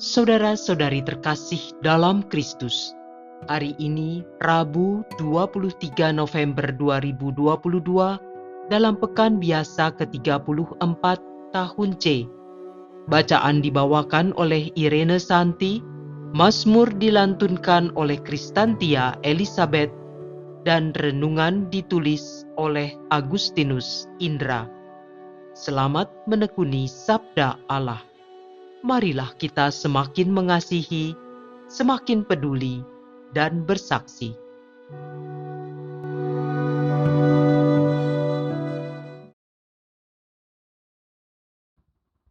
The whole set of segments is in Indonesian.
Saudara-saudari terkasih dalam Kristus, hari ini Rabu 23 November 2022 dalam pekan biasa ke-34 tahun C. Bacaan dibawakan oleh Irene Santi, Mazmur dilantunkan oleh Kristantia Elizabeth, dan renungan ditulis oleh Agustinus Indra. Selamat menekuni Sabda Allah. Marilah kita semakin mengasihi, semakin peduli, dan bersaksi.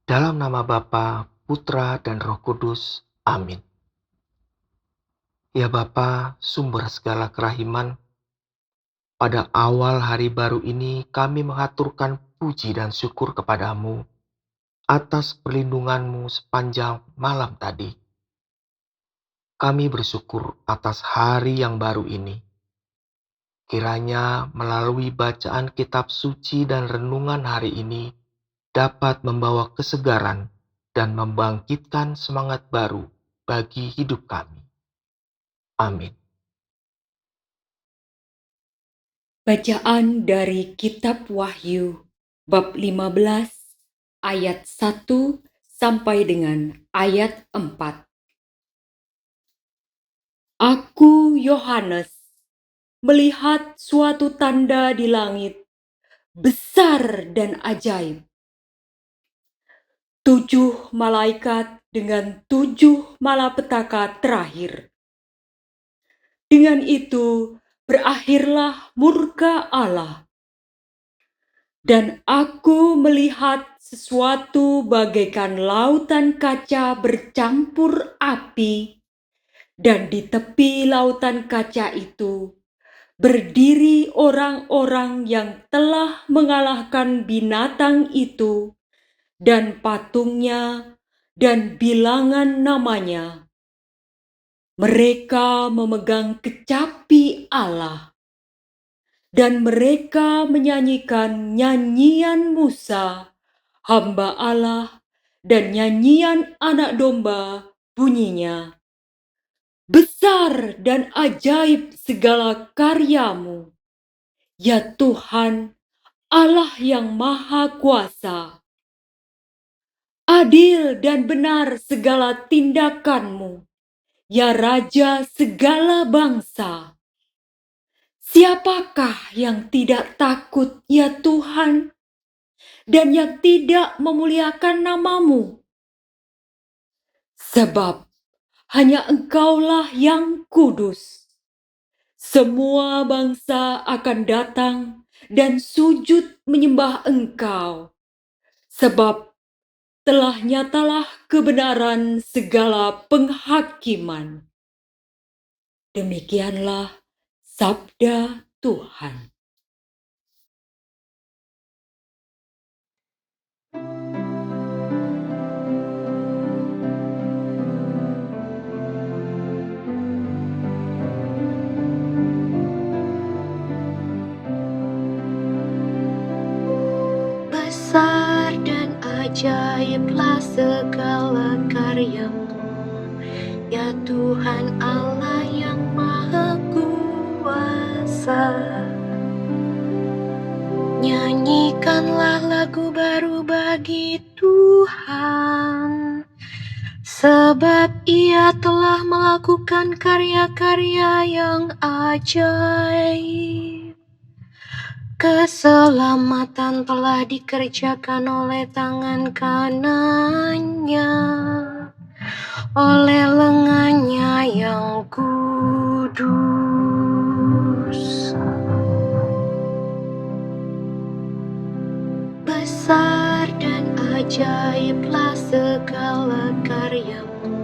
Dalam nama Bapa, Putra, dan Roh Kudus. Amin. Ya Bapa, sumber segala kerahiman, pada awal hari baru ini kami mengaturkan puji dan syukur kepadamu atas perlindunganmu sepanjang malam tadi. Kami bersyukur atas hari yang baru ini. Kiranya melalui bacaan kitab suci dan renungan hari ini dapat membawa kesegaran dan membangkitkan semangat baru bagi hidup kami. Amin. Bacaan dari Kitab Wahyu, bab 15, ayat 1 sampai dengan ayat 4. Aku, Yohanes, melihat suatu tanda di langit, besar dan ajaib. 7 malaikat dengan 7 malapetaka terakhir. Dengan itu, berakhirlah murka Allah. Dan aku melihat sesuatu bagaikan lautan kaca bercampur api, dan di tepi lautan kaca itu berdiri orang-orang yang telah mengalahkan binatang itu dan patungnya dan bilangan namanya. Mereka memegang kecapi Allah. Dan mereka menyanyikan nyanyian Musa, hamba Allah, dan nyanyian anak domba, bunyinya, besar dan ajaib segala karyamu, ya Tuhan, Allah yang Maha Kuasa. Adil dan benar segala tindakanmu, ya Raja segala bangsa. Siapakah yang tidak takut, ya Tuhan, dan yang tidak memuliakan namamu? Sebab hanya Engkaulah yang kudus. Semua bangsa akan datang dan sujud menyembah Engkau, sebab telah nyatalah kebenaran segala penghakiman. Demikianlah sabda Tuhan. Besar dan ajaiblah segala karyamu, ya Tuhan Allah yang Maha Kuasa. Nyanyikanlah lagu baru bagi Tuhan, sebab Ia telah melakukan karya-karya yang ajaib. Keselamatan telah dikerjakan oleh tangan kanannya, oleh lengannya yang kudus. Besar dan ajaiblah segala karyamu,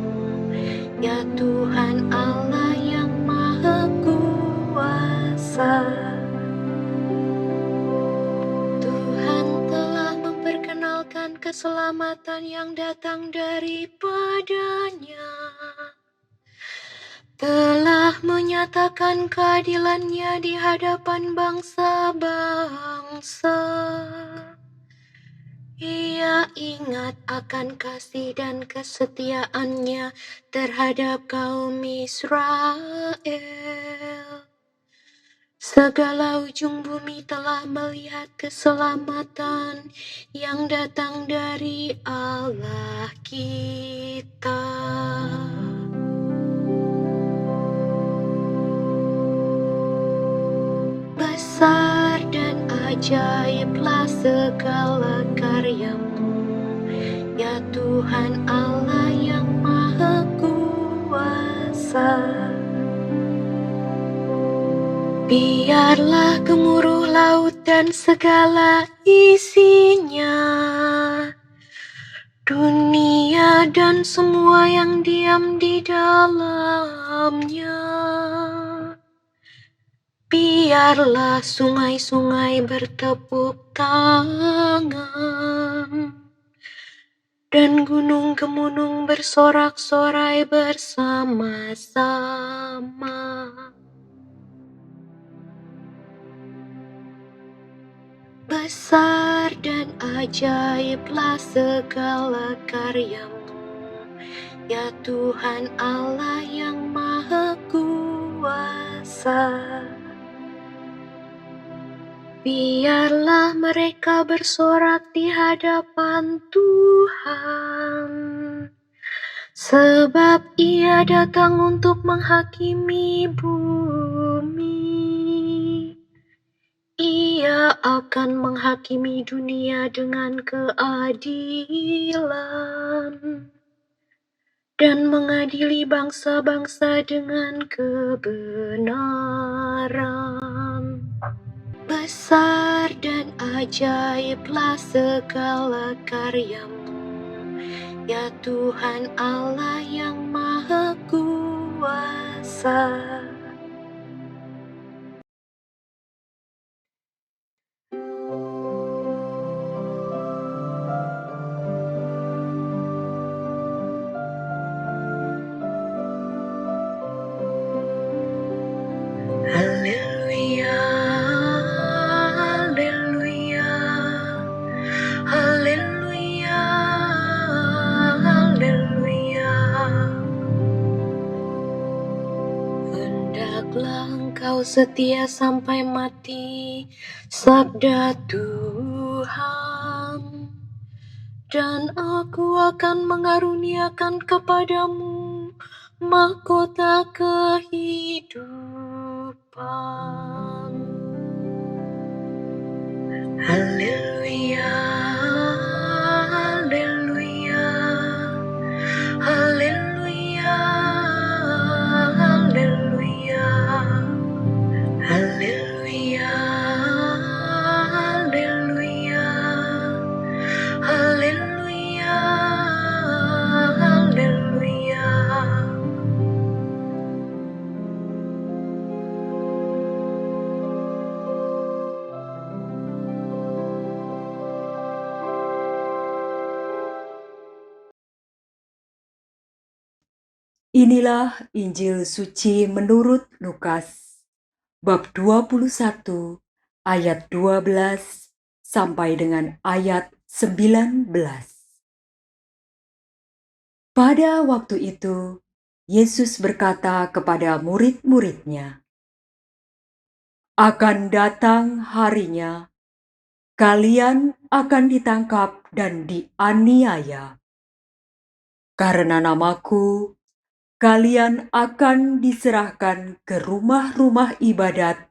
ya Tuhan Allah yang Maha Kuasa. Keselamatan yang datang daripadanya, telah menyatakan keadilannya di hadapan bangsa-bangsa. Ia ingat akan kasih dan kesetiaannya terhadap kaum Israel. Segala ujung bumi telah melihat keselamatan yang datang dari Allah kita. Besar dan ajaiblah segala karyamu, ya Tuhan Allah yang Maha Kuasa. Biarlah gemuruh laut dan segala isinya, dunia dan semua yang diam di dalamnya. Biarlah sungai-sungai bertepuk tangan dan gunung-gunung bersorak-sorai bersama-sama. Besar dan ajaiblah segala karyamu, ya Tuhan Allah yang Maha Kuasa. Biarlah mereka bersorak di hadapan Tuhan, sebab Ia datang untuk menghakimi bumi. Ia akan menghakimi dunia dengan keadilan dan mengadili bangsa-bangsa dengan kebenaran. Besar dan ajaiblah segala karyamu, ya Tuhan Allah yang Maha Kuasa. Haleluya, haleluya, haleluya, haleluya. Hendaklah Engkau setia sampai mati, sabda Tuhan, dan Aku akan mengaruniakan kepadamu mahkota kehidupan. Haleluya, haleluya, haleluya, haleluya, haleluya, haleluya, haleluya, haleluya. Inilah Injil suci menurut Lukas, bab 21, ayat 12 sampai dengan ayat 19. Pada waktu itu, Yesus berkata kepada murid-muridnya, "Akan datang harinya, kalian akan ditangkap dan dianiaya. Karena namaku, kalian akan diserahkan ke rumah-rumah ibadat,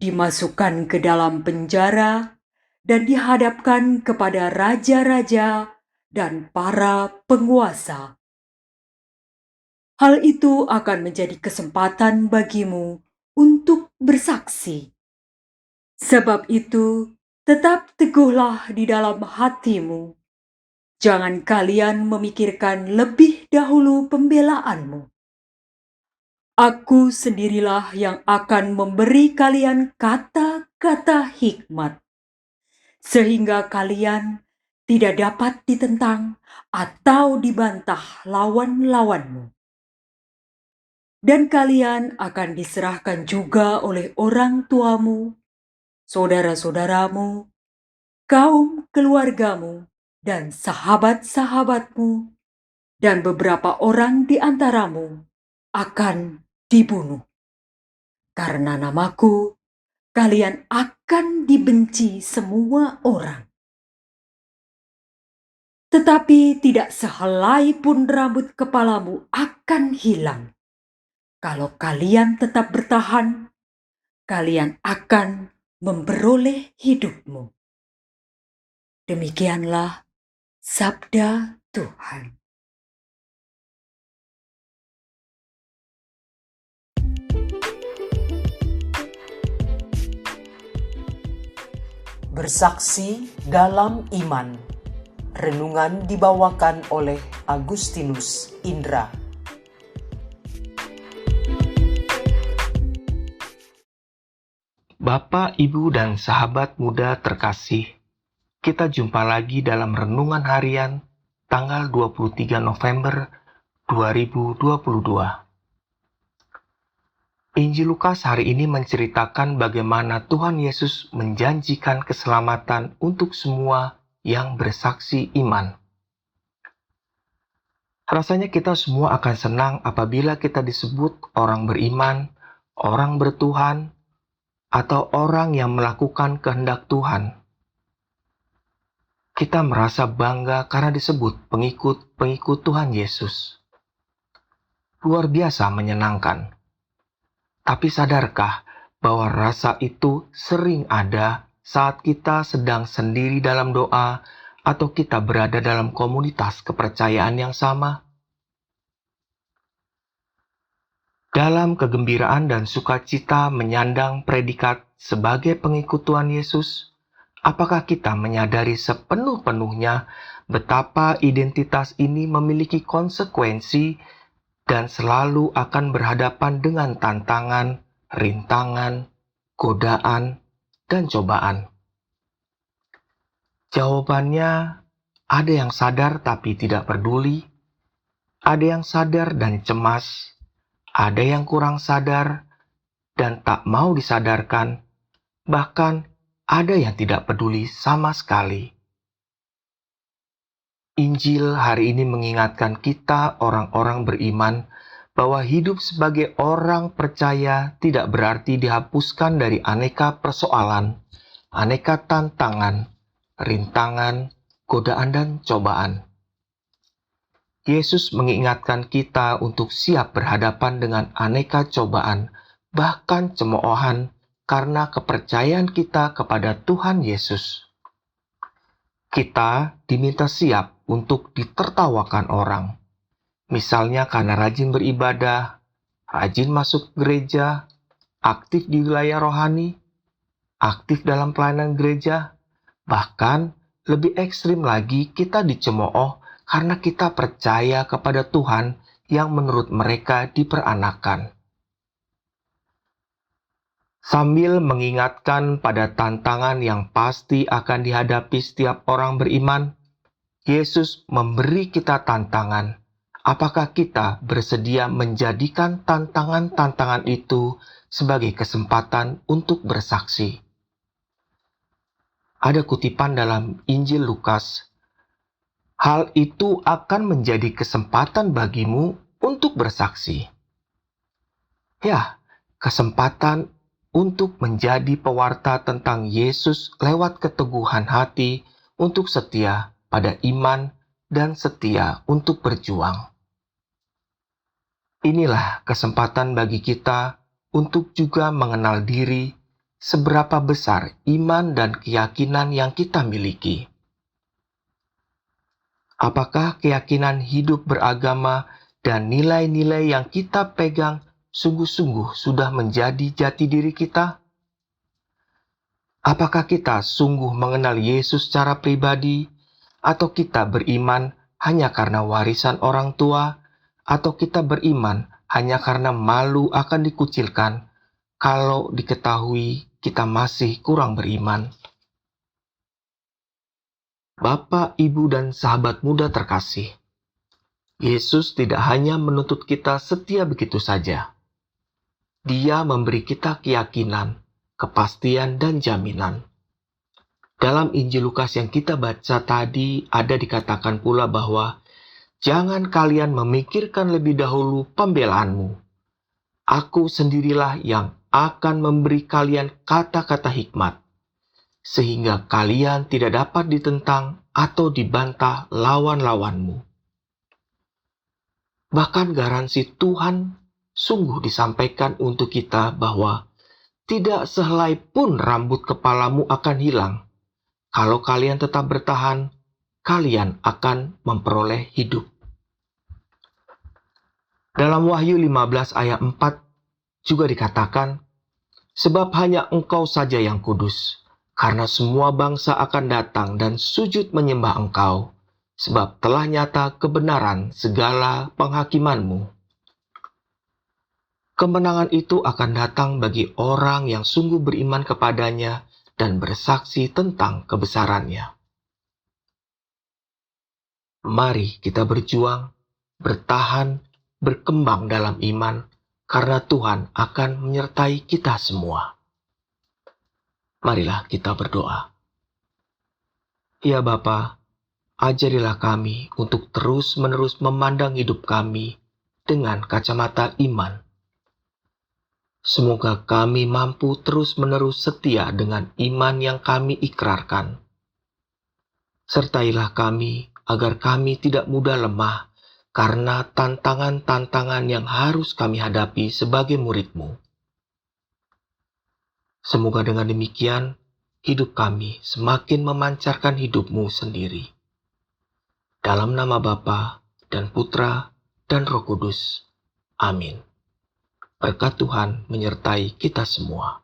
dimasukkan ke dalam penjara, dan dihadapkan kepada raja-raja dan para penguasa. Hal itu akan menjadi kesempatan bagimu untuk bersaksi. Sebab itu, tetap teguhlah di dalam hatimu. Jangan kalian memikirkan lebih dahulu pembelaanmu. Aku sendirilah yang akan memberi kalian kata-kata hikmat, sehingga kalian tidak dapat ditentang atau dibantah lawan-lawanmu. Dan kalian akan diserahkan juga oleh orang tuamu, saudara-saudaramu, kaum keluargamu, dan sahabat-sahabatmu dan beberapa orang di antaramu akan dibunuh. Karena namaku, kalian akan dibenci semua orang. Tetapi tidak sehelai pun rambut kepalamu akan hilang. Kalau kalian tetap bertahan, kalian akan memperoleh hidupmu. Demikianlah sabda Tuhan. Bersaksi dalam iman. Renungan dibawakan oleh Agustinus Indra. Bapak, Ibu, dan sahabat muda terkasih, kita jumpa lagi dalam Renungan Harian tanggal 23 November 2022. Injil Lukas hari ini menceritakan bagaimana Tuhan Yesus menjanjikan keselamatan untuk semua yang bersaksi iman. Rasanya kita semua akan senang apabila kita disebut orang beriman, orang bertuhan, atau orang yang melakukan kehendak Tuhan. Kita merasa bangga karena disebut pengikut Tuhan Yesus. Luar biasa menyenangkan. Tapi sadarkah bahwa rasa itu sering ada saat kita sedang sendiri dalam doa atau kita berada dalam komunitas kepercayaan yang sama? Dalam kegembiraan dan sukacita menyandang predikat sebagai pengikut Tuhan Yesus, apakah kita menyadari sepenuh-penuhnya betapa identitas ini memiliki konsekuensi dan selalu akan berhadapan dengan tantangan, rintangan, godaan, dan cobaan? Jawabannya, ada yang sadar tapi tidak peduli, ada yang sadar dan cemas, ada yang kurang sadar dan tak mau disadarkan, bahkan ada yang tidak peduli sama sekali. Injil hari ini mengingatkan kita orang-orang beriman bahwa hidup sebagai orang percaya tidak berarti dihapuskan dari aneka persoalan, aneka tantangan, rintangan, godaan, dan cobaan. Yesus mengingatkan kita untuk siap berhadapan dengan aneka cobaan, bahkan cemoohan, karena kepercayaan kita kepada Tuhan Yesus. Kita diminta siap untuk ditertawakan orang. Misalnya karena rajin beribadah, rajin masuk gereja, aktif di wilayah rohani, aktif dalam pelayanan gereja, bahkan lebih ekstrim lagi kita dicemooh karena kita percaya kepada Tuhan yang menurut mereka diperanakan. Sambil mengingatkan pada tantangan yang pasti akan dihadapi setiap orang beriman, Yesus memberi kita tantangan. Apakah kita bersedia menjadikan tantangan-tantangan itu sebagai kesempatan untuk bersaksi? Ada kutipan dalam Injil Lukas, "Hal itu akan menjadi kesempatan bagimu untuk bersaksi." Ya, kesempatan untuk menjadi pewarta tentang Yesus lewat keteguhan hati untuk setia pada iman dan setia untuk berjuang. Inilah kesempatan bagi kita untuk juga mengenal diri seberapa besar iman dan keyakinan yang kita miliki. Apakah keyakinan hidup beragama dan nilai-nilai yang kita pegang sungguh-sungguh sudah menjadi jati diri kita? Apakah kita sungguh mengenal Yesus secara pribadi, atau kita beriman hanya karena warisan orang tua, atau kita beriman hanya karena malu akan dikucilkan kalau diketahui kita masih kurang beriman? Bapak, Ibu, dan sahabat muda terkasih, Yesus tidak hanya menuntut kita setia begitu saja. Dia memberi kita keyakinan, kepastian, dan jaminan. Dalam Injil Lukas yang kita baca tadi ada dikatakan pula bahwa jangan kalian memikirkan lebih dahulu pembelaanmu. Aku sendirilah yang akan memberi kalian kata-kata hikmat, sehingga kalian tidak dapat ditentang atau dibantah lawan-lawanmu. Bahkan garansi Tuhan sungguh disampaikan untuk kita bahwa tidak sehelai pun rambut kepalamu akan hilang. Kalau kalian tetap bertahan, kalian akan memperoleh hidup. Dalam Wahyu 15 ayat 4 juga dikatakan, sebab hanya engkau saja yang kudus, karena semua bangsa akan datang dan sujud menyembah engkau, sebab telah nyata kebenaran segala penghakimanmu. Kemenangan itu akan datang bagi orang yang sungguh beriman kepadanya dan bersaksi tentang kebesarannya. Mari kita berjuang, bertahan, berkembang dalam iman, karena Tuhan akan menyertai kita semua. Marilah kita berdoa. Ya Bapa, ajarilah kami untuk terus-menerus memandang hidup kami dengan kacamata iman. Semoga kami mampu terus-menerus setia dengan iman yang kami ikrarkan. Sertailah kami agar kami tidak mudah lemah karena tantangan-tantangan yang harus kami hadapi sebagai murid-Mu. Semoga dengan demikian, hidup kami semakin memancarkan hidup-Mu sendiri. Dalam nama Bapa dan Putra dan Roh Kudus. Amin. Berkat Tuhan menyertai kita semua.